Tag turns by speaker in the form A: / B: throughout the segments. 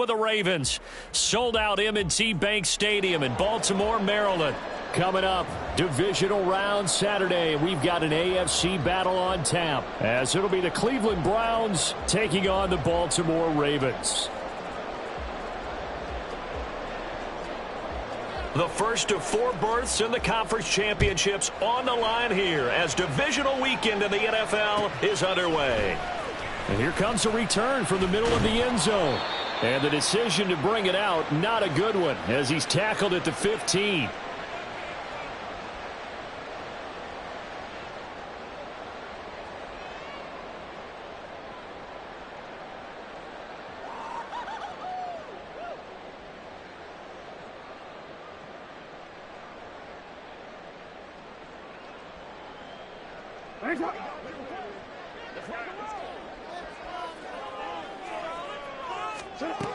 A: Of the Ravens, sold out M&T Bank Stadium in Baltimore, Maryland. Coming up, divisional round Saturday. We've got an AFC battle on tap, as it'll be the Cleveland Browns taking on the Baltimore Ravens. The first of 4 berths in the conference championships on the line here as divisional weekend in the NFL is underway. And here comes a return from the middle of the end zone. And the decision to bring it out, not a good one, as he's tackled at the 15.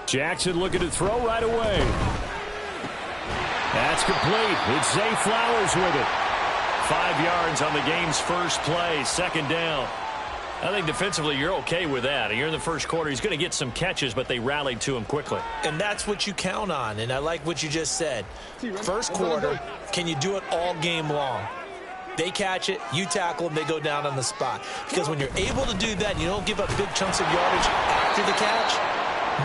A: Jackson looking to throw right away. That's complete. It's Zay Flowers with it. 5 yards on the game's first play, second down. I think defensively you're okay with that. You're in the first quarter. He's going to get some catches, but they rallied to him quickly.
B: And that's what you count on, and I like what you just said. First quarter, can you do it all game long? They catch it, you tackle them, they go down on the spot. Because when you're able to do that, you don't give up big chunks of yardage after the catch.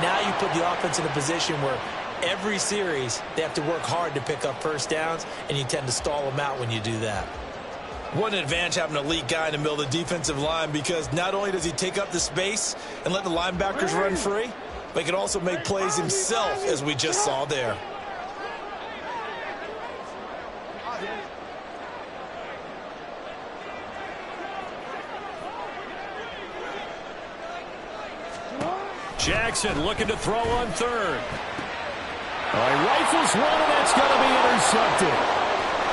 B: Now you put the offense in a position where every series they have to work hard to pick up first downs, and you tend to stall them out when you do that.
C: What an advantage having an elite guy in the middle of the defensive line, because not only does he take up the space and let the linebackers run free, but he can also make plays himself, as we just saw there.
A: Jackson looking to throw on third. He rifles one, and that's going to be intercepted.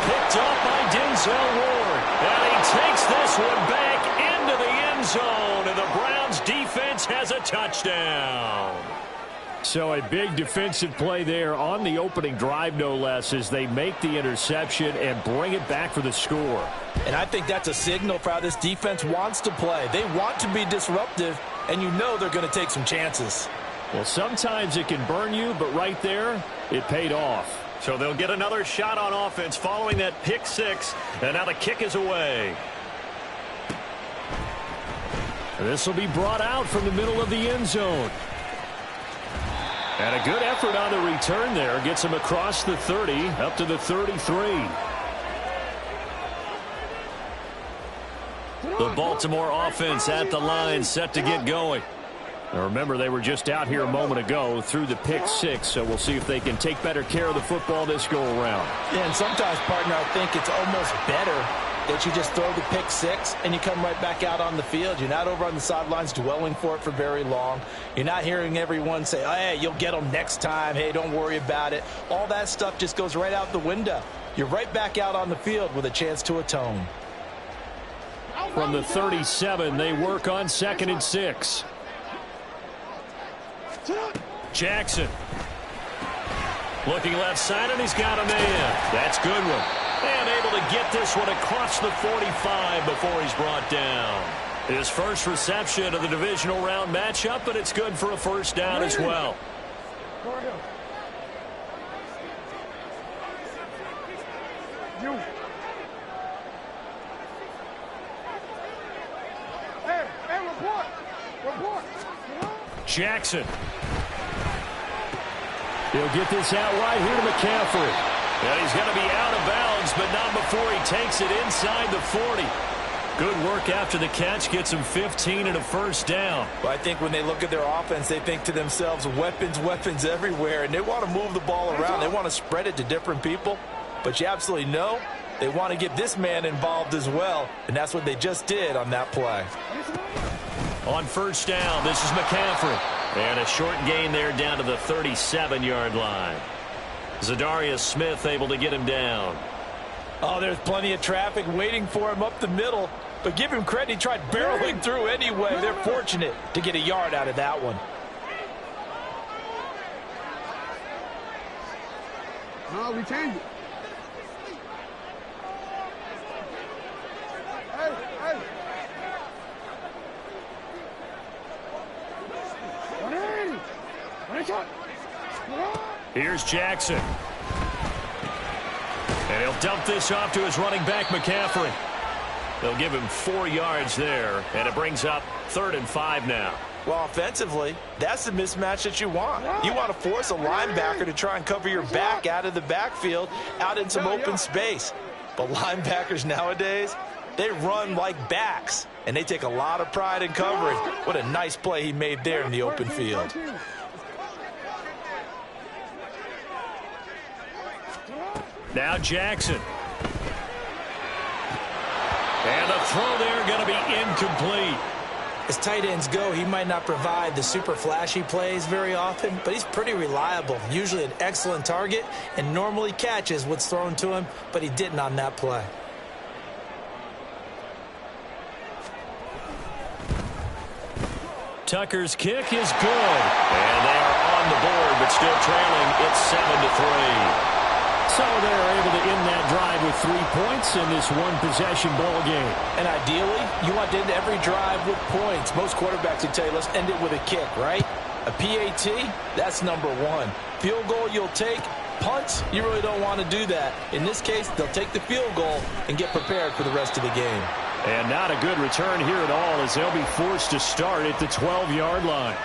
A: Picked up by Denzel Ward. And he takes this one back into the end zone, and the Browns defense has a touchdown. So a big defensive play there on the opening drive, no less, as they make the interception and bring it back for the score.
B: And I think that's a signal for how this defense wants to play. They want to be disruptive, and you know they're going to take some chances.
A: Well, sometimes it can burn you, but right there, it paid off. So they'll get another shot on offense following that pick six, and now the kick is away. This will be brought out from the middle of the end zone. And a good effort on the return there. Gets him across the 30, up to the 33. The Baltimore offense at the line, set to get going. Now remember, they were just out here a moment ago through the pick six, so we'll see if they can take better care of the football this go-around.
B: Yeah, and sometimes, partner, I think it's almost better that you just throw the pick six and you come right back out on the field. You're not over on the sidelines dwelling for it for very long. You're not hearing everyone say, oh, hey, you'll get them next time. Hey, don't worry about it. All that stuff just goes right out the window. You're right back out on the field with a chance to atone.
A: From the 37, they work on 2nd and 6. Jackson. Looking left side, and he's got a man. That's a good one. And able to get this one across the 45 before he's brought down. His first reception of the divisional round matchup, but it's good for a first down as well. Jackson. He'll get this out right here to McCaffrey. And he's going to be out of bounds, but not before he takes it inside the 40. Good work after the catch. Gets him 15 and a first down.
B: Well, I think when they look at their offense, they think to themselves, weapons, weapons everywhere. And they want to move the ball around. They want to spread it to different people. But you absolutely know they want to get this man involved as well. And that's what they just did on that play.
A: On first down, this is McCaffrey. And a short gain there down to the 37-yard line. Zadarius Smith able to get him down.
B: Oh, there's plenty of traffic waiting for him up the middle. But give him credit, he tried barreling through anyway. They're fortunate to get a yard out of that one.
D: No, we changed it. Hey, hey. Run in. Run in.
A: Here's Jackson. And he'll dump this off to his running back, McCaffrey. They'll give him 4 yards there, and it brings up 3rd and 5 now.
C: Well, offensively, that's the mismatch that you want. You want to force a linebacker to try and cover your back out of the backfield, out in some open space. But linebackers nowadays, they run like backs, and they take a lot of pride in coverage. What a nice play he made there in the open field.
A: Now Jackson. And the throw there going to be incomplete.
B: As tight ends go, he might not provide the super flashy plays very often, but he's pretty reliable. Usually an excellent target and normally catches what's thrown to him, but he didn't on that play.
A: Tucker's kick is good. And they are on the board, but still trailing. It's 7-3. So they're able to end that drive with 3 points in this one-possession ball game.
B: And ideally, you want to end every drive with points. Most quarterbacks would tell you, let's end it with a kick, right? A PAT, that's number 1. Field goal you'll take. Punts, you really don't want to do that. In this case, they'll take the field goal and get prepared for the rest of the game.
A: And not a good return here at all, as they'll be forced to start at the 12-yard line.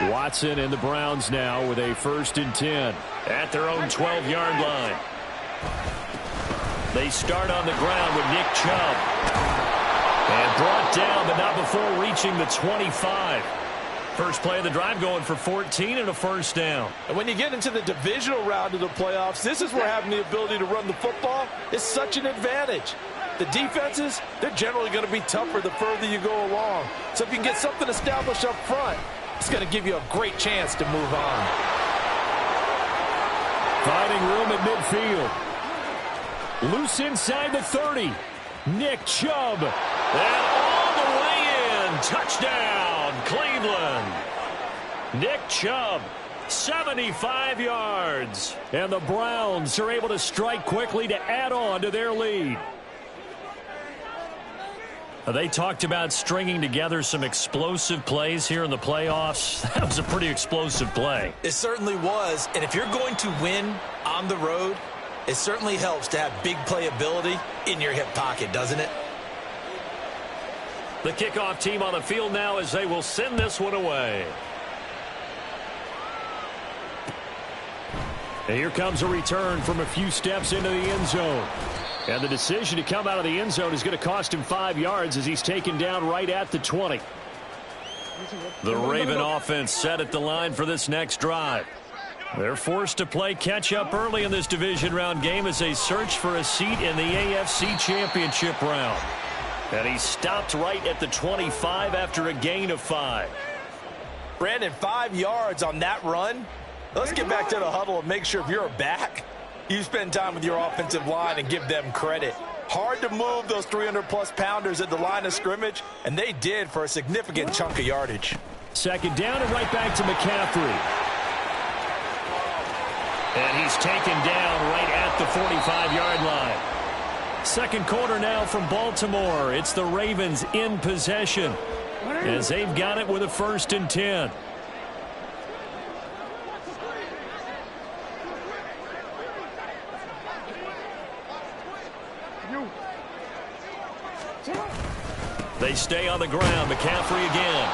A: Watson and the Browns now with a 1st and 10 at their own 12-yard line. They start on the ground with Nick Chubb. And brought down, but not before reaching the 25. First play of the drive going for 14 and a 1st down.
C: And when you get into the divisional round of the playoffs, this is where having the ability to run the football is such an advantage. The defenses, they're generally going to be tougher the further you go along. So if you can get something established up front, it's going to give you a great chance to move on.
A: Finding room at midfield. Loose inside the 30. Nick Chubb. And all the way in. Touchdown, Cleveland. Nick Chubb, 75 yards. And the Browns are able to strike quickly to add on to their lead. They talked about stringing together some explosive plays here in the playoffs. That was a pretty explosive play.
B: It certainly was. And if you're going to win on the road, it certainly helps to have big playability in your hip pocket, doesn't it?
A: The kickoff team on the field now as they will send this one away. And here comes a return from a few steps into the end zone. And the decision to come out of the end zone is going to cost him 5 yards as he's taken down right at the 20. The Raven offense set at the line for this next drive. They're forced to play catch-up early in this division round game as they search for a seat in the AFC Championship round. And he stopped right at the 25 after a gain of 5.
C: Brandon, 5 yards on that run. Let's get back to the huddle and make sure if you're a back, you spend time with your offensive line and give them credit. Hard to move those 300-plus pounders at the line of scrimmage, and they did for a significant chunk of yardage.
A: 2nd down and right back to McCaffrey. And he's taken down right at the 45-yard line. 2nd quarter now from Baltimore. It's the Ravens in possession as they've got it with a 1st and 10. They stay on the ground. McCaffrey again.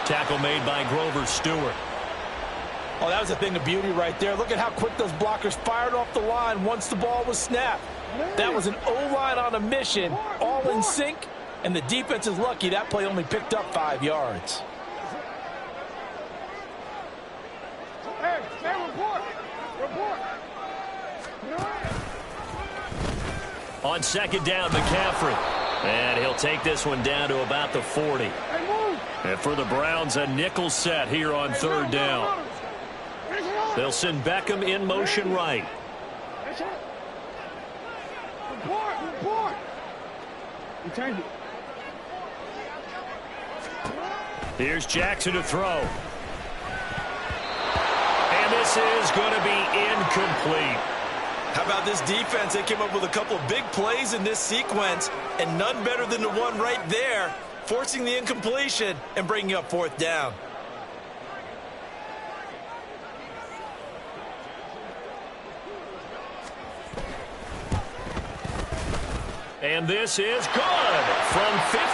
A: Tackle made by Grover Stewart.
C: Oh, that was a thing of beauty right there. Look at how quick those blockers fired off the line once the ball was snapped. That was an O-line on a mission, all in sync, and the defense is lucky that play only picked up 5 yards.
D: Hey, report.
A: On 2nd down, McCaffrey. And he'll take this one down to about the 40. And for the Browns, a nickel set here on 3rd down. They'll send Beckham in motion right.
D: Report. We change it.
A: Here's Jackson to throw. this is going to be incomplete.
C: How about this defense? They came up with a couple of big plays in this sequence, and none better than the one right there, forcing the incompletion and bringing up fourth down.
A: And this is good from 57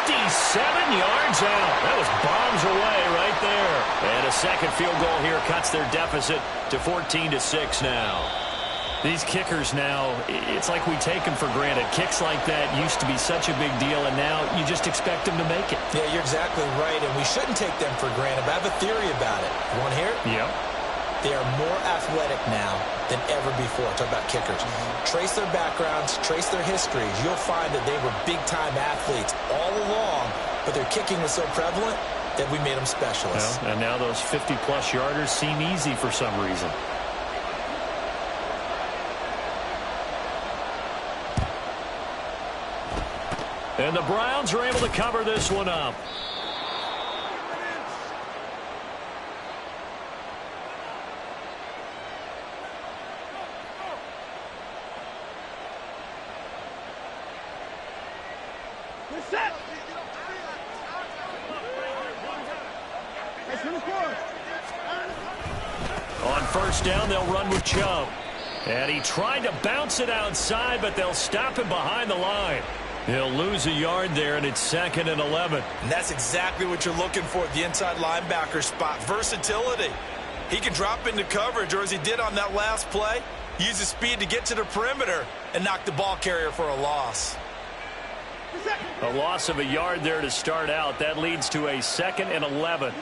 A: yards out. That was bombs away right there. And a second field goal here cuts their deficit to 14-6 now. These kickers now, it's like we take them for granted. Kicks like that used to be such a big deal, and now you just expect them to make it.
B: Yeah, you're exactly right, and we shouldn't take them for granted. But I have a theory about it. You want to hear it?
A: Yep.
B: They are more athletic now than ever before. Talk about kickers. Trace their backgrounds, trace their histories. You'll find that they were big-time athletes all along, but their kicking was so prevalent that we made them specialists.
A: Well, and now those 50-plus yarders seem easy for some reason. And the Browns are able to cover this one up. On first down, they'll run with Chubb. And he tried to bounce it outside, but they'll stop him behind the line. He'll lose a yard there, and it's 2nd and 11.
C: And that's exactly what you're looking for at the inside linebacker spot. Versatility. He can drop into coverage, or as he did on that last play, use his speed to get to the perimeter and knock the ball carrier for a loss.
A: A loss of a yard there to start out. That leads to a 2nd and 11.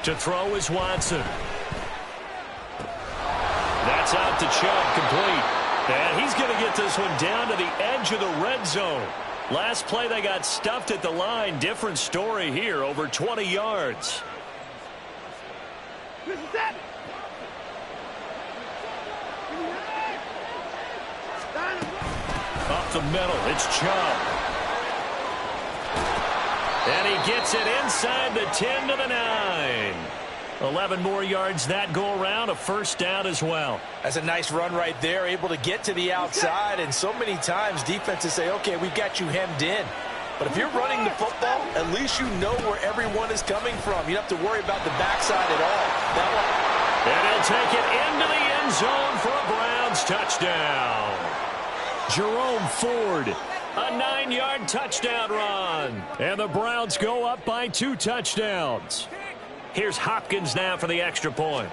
A: To throw is Watson. That's out to Chubb, complete. And he's going to get this one down to the edge of the red zone. Last play they got stuffed at the line. Different story here, over 20 yards. Up the middle, it's Chubb. And he gets it inside the 10 to the 9. 11 more yards that go around, a first down as well.
C: That's a nice run right there, able to get to the outside. And so many times defenses say, okay, we've got you hemmed in. But if you're running the football, at least you know where everyone is coming from. You don't have to worry about the backside at all.
A: And he'll take it into the end zone for a Browns touchdown. Jerome Ford, a 9-yard touchdown run. And the Browns go up by 2 touchdowns. Here's Hopkins now for the extra point.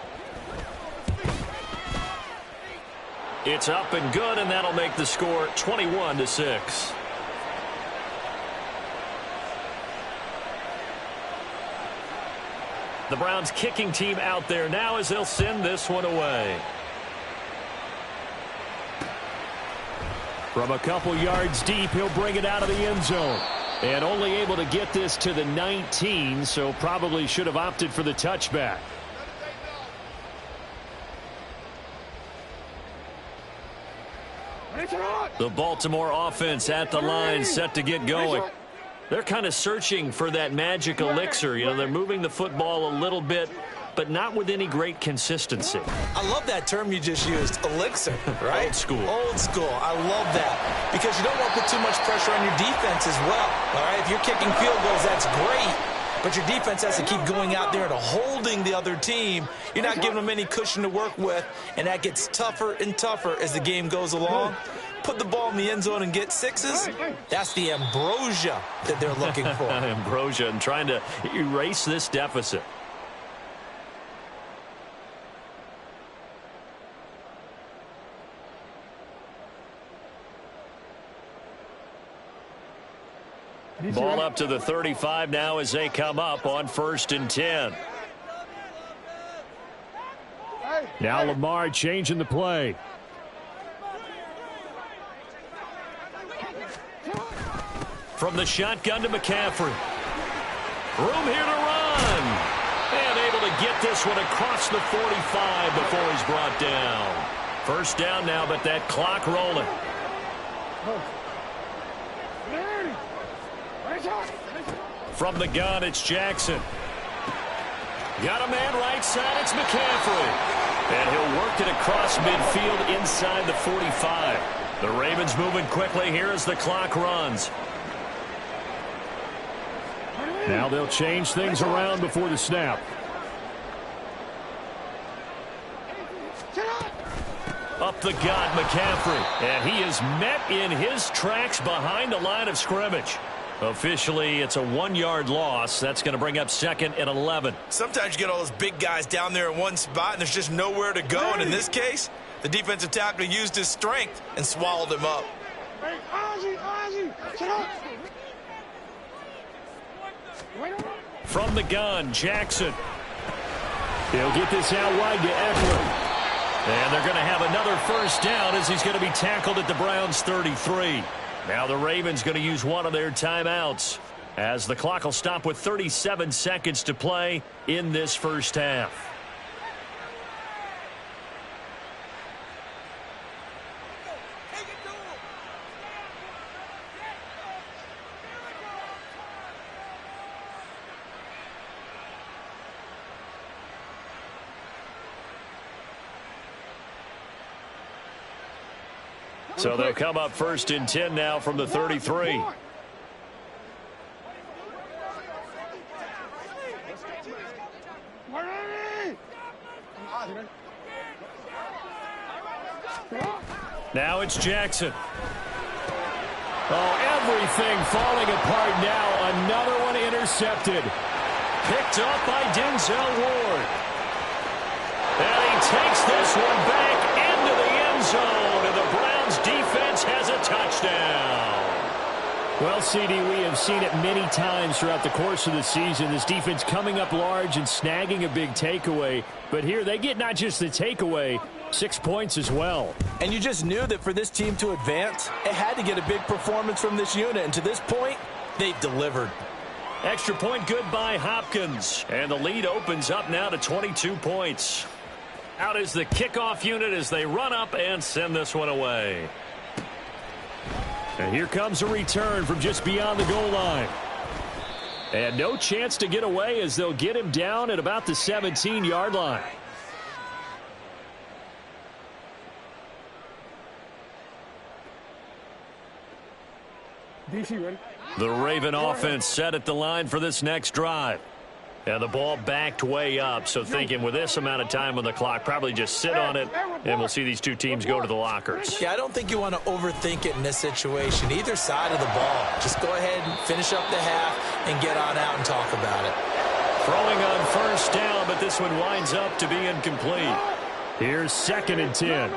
A: It's up and good, and that'll make the score 21-6. The Browns kicking team out there now as they'll send this one away. From a couple yards deep, he'll bring it out of the end zone. And only able to get this to the 19, so probably should have opted for the touchback. The Baltimore offense at the line, set to get going. They're kind of searching for that magic elixir. You know, they're moving the football a little bit, but not with any great consistency.
B: I love that term you just used, elixir, right?
A: Old school.
B: Old school. I love that because you don't want to put too much pressure on your defense as well. All right, if you're kicking field goals, that's great, but your defense has to keep going out there and holding the other team. You're not giving them any cushion to work with, and that gets tougher and tougher as the game goes along. Put the ball in the end zone and get 6s. That's the ambrosia that they're looking for.
A: Ambrosia, and trying to erase this deficit. Ball up to the 35 now as they come up on 1st and 10. Now Lamar changing the play. From the shotgun to McCaffrey. Room here to run. And able to get this one across the 45 before he's brought down. First down now, but that clock rolling. From the gun, it's Jackson. Got a man right side. It's McCaffrey. And he'll work it across midfield inside the 45. The Ravens moving quickly here as the clock runs.
E: Now they'll change things around before the snap.
A: Up the gut, McCaffrey. And he is met in his tracks behind the line of scrimmage. Officially, it's a 1-yard loss. That's going to bring up 2nd and 11.
C: Sometimes you get all those big guys down there in one spot, and there's just nowhere to go. And in this case, the defensive tackle used his strength and swallowed him up.
D: Hey, Ozzie, get up.
A: From the gun, Jackson.
E: He'll get this out wide to Eckler.
A: And they're going to have another first down as he's going to be tackled at the Browns' 33. Now the Ravens going to use one of their timeouts as the clock will stop with 37 seconds to play in this first half. So they'll come up 1st and 10 now from the 33. Now it's Jackson.
E: Oh, everything falling apart now. Another one intercepted.
A: Picked up by Denzel Ward. And he takes this one back into the end zone. And the Browns defense has a touchdown.
E: Well, CD, we have seen it many times throughout the course of the season. This defense coming up large and snagging a big takeaway. But here they get not just the takeaway, 6 points as well.
B: And you just knew that for this team to advance, it had to get a big performance from this unit. And to this point, they've delivered.
A: Extra point good by Hopkins. And the lead opens up now to 22 points. Out is the kickoff unit as they run up and send this one away.
E: And here comes a return from just beyond the goal line. And no chance to get away as they'll get him down at about the 17-yard line.
D: DC ready?
A: The Raven offense set at the line for this next drive. And the ball backed way up, so thinking with this amount of time on the clock, probably just sit on it, and we'll see these two teams go to the lockers.
B: Yeah, I don't think you want to overthink it in this situation. Either side of the ball. Just go ahead and finish up the half and get on out and talk about it.
A: Throwing on first down, but this one winds up to be incomplete.
E: Here's 2nd and 10.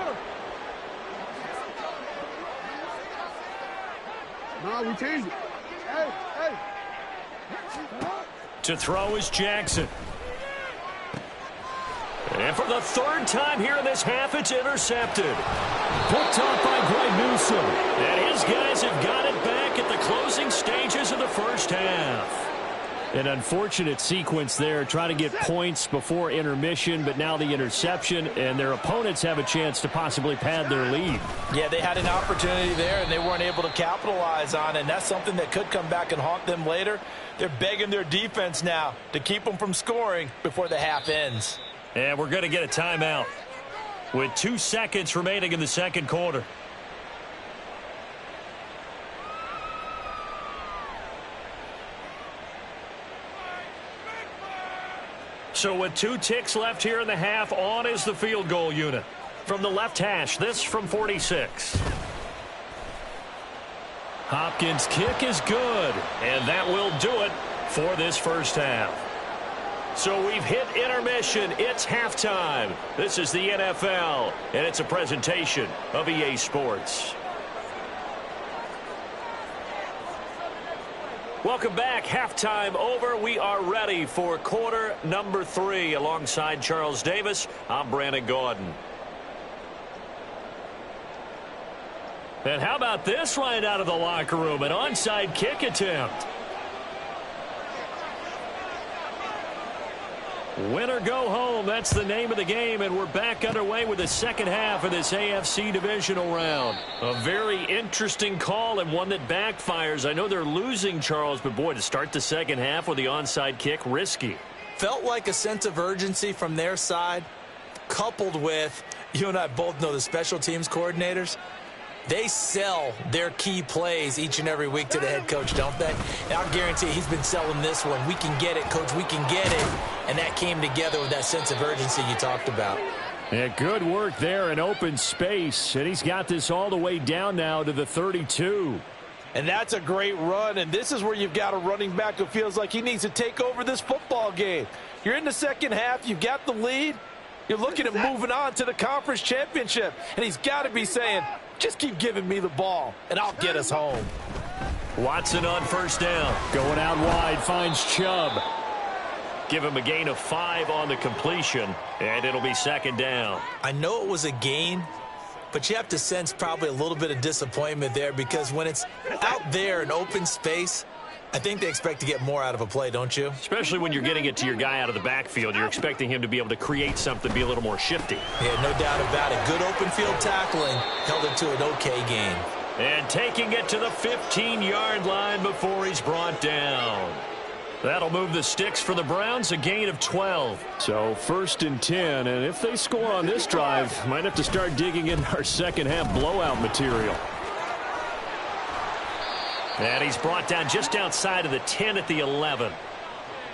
D: No, we changed it. Hey.
A: To throw is Jackson. And for the 3rd time here in this half, it's intercepted.
E: Picked off by Greg Newsome.
A: And his guys have got it back at the closing stages of the first half.
E: An unfortunate sequence there, trying to get points before intermission, but now the interception, and their opponents have a chance to possibly pad their lead.
C: Yeah, they had an opportunity there, and they weren't able to capitalize on it, and that's something that could come back and haunt them later. They're begging their defense now to keep them from scoring before the half ends.
A: And we're going to get a timeout with 2 seconds remaining in the second quarter. So with 2 ticks left here in the half, on is the field goal unit. From the left hash, this from 46. Hopkins' kick is good, and that will do it for this first half. So we've hit intermission. It's halftime. This is the NFL, and it's a presentation of EA Sports. Welcome back. Halftime over. We are ready for quarter number 3. Alongside Charles Davis, I'm Brandon Gordon. And how about this right out of the locker room? An onside kick attempt. Win or go home, that's the name of the game, and we're back underway with the second half of this AFC Divisional round. A very interesting call and one that backfires. I know they're losing, Charles, but boy, to start the second half with the onside kick, risky.
B: felt like a sense of urgency from their side, coupled with, you and I both know the special teams coordinators, they sell their key plays each and every week to the head coach, don't they? And I'll guarantee he's been selling this one. We can get it, coach, we can get it. And that came together with that sense of urgency you talked about.
E: Yeah, good work there in open space. And he's got this all the way down now to the 32.
C: And that's a great run, and this is where you've got a running back who feels like he needs to take over this football game. You're in the second half, you've got the lead, you're looking at moving on to the conference championship, and he's got to be saying, just keep giving me the ball, and I'll get us home.
A: Watson on first down.
E: Going out wide, finds Chubb.
A: Give him a gain of 5 on the completion, and it'll be second down.
B: I know it was a gain, but you have to sense probably a little bit of disappointment there because when it's out there in open space, I think they expect to get more out of a play, don't you?
A: Especially when you're getting it to your guy out of the backfield. You're expecting him to be able to create something, be a little more shifty.
B: Yeah, no doubt about it. Good open field tackling held it to an okay gain.
A: And taking it to the 15-yard line before he's brought down. That'll move the sticks for the Browns, a gain of 12.
E: So 1st and 10, and if they score on this drive, might have to start digging in our second half blowout material.
A: And he's brought down just outside of the 10 at the 11.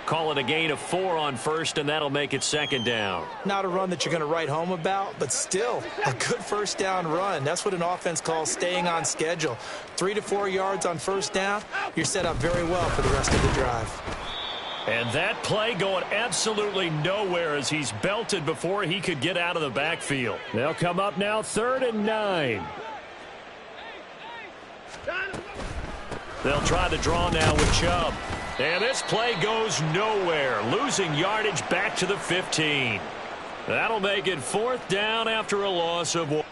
A: Call it a gain of 4 on first, and that'll make it second down.
B: Not a run that you're going to write home about, but still a good first down run. That's what an offense calls staying on schedule. 3 to 4 yards on first down, you're set up very well for the rest of the drive.
A: And that play going absolutely nowhere as he's belted before he could get out of the backfield.
E: They'll come up now 3rd and 9.
A: They'll try the draw now with Chubb. And this play goes nowhere, losing yardage back to the 15. That'll make it 4th down after a loss of 1.